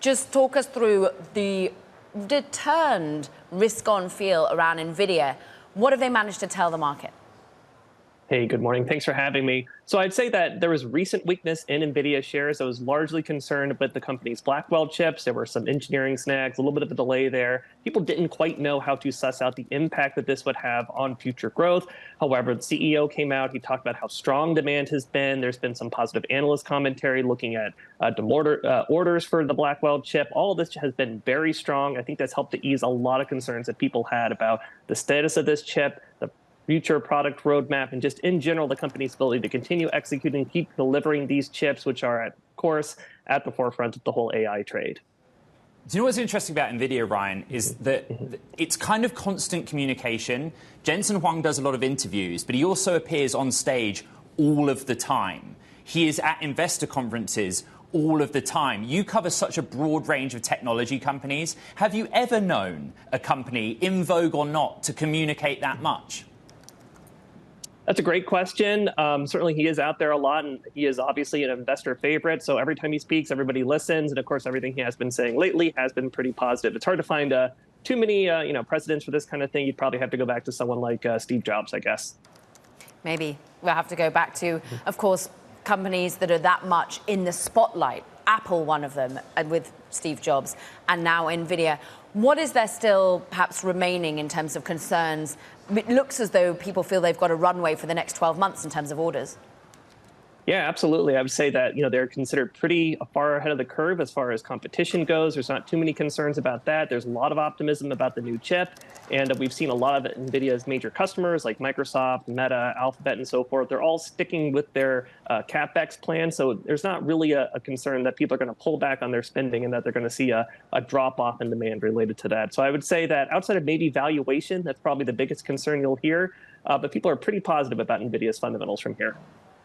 just talk us through the determined risk-on feel around Nvidia. What have they managed to tell the market? Hey, good morning. Thanks for having me. So I'd say that there was recent weakness in Nvidia shares. I was largely concerned with the company's Blackwell chips. There were some engineering snags, a little bit of a delay there. People didn't quite know how to suss out the impact that this would have on future growth. However, the CEO came out. He talked about how strong demand has been. There's been some positive analyst commentary looking at orders for the Blackwell chip. All of this has been very strong. I think that's helped to ease a lot of concerns that people had about the status of this chip, the future product roadmap, and just in general, the company's ability to continue executing, keep delivering these chips, which are, of course, at the forefront of the whole AI trade. Do you know what's interesting about Nvidia, Ryan, is that it's kind of constant communication. Jensen Huang does a lot of interviews, but he also appears on stage all of the time. He is at investor conferences all of the time. You cover such a broad range of technology companies. Have you ever known a company, in vogue or not, to communicate that much? That's a great question. Certainly, he is out there a lot, and he is obviously an investor favorite. So every time he speaks, everybody listens. And of course, everything he has been saying lately has been pretty positive. It's hard to find too many precedents for this kind of thing. You'd probably have to go back to someone like Steve Jobs, I guess. Maybe we'll have to go back to, of course, companies that are that much in the spotlight. Apple, one of them, with Steve Jobs, and now Nvidia. What is there still perhaps remaining in terms of concerns? It looks as though people feel they've got a runway for the next 12 months in terms of orders. Yeah, absolutely. I would say that they're considered pretty far ahead of the curve as far as competition goes. There's not too many concerns about that. There's a lot of optimism about the new chip. And we've seen a lot of NVIDIA's major customers like Microsoft, Meta, Alphabet, and so forth. They're all sticking with their CapEx plan. So there's not really a concern that people are going to pull back on their spending and that they're going to see a drop off in demand related to that. So I would say that outside of maybe valuation, that's probably the biggest concern you'll hear. But people are pretty positive about NVIDIA's fundamentals from here.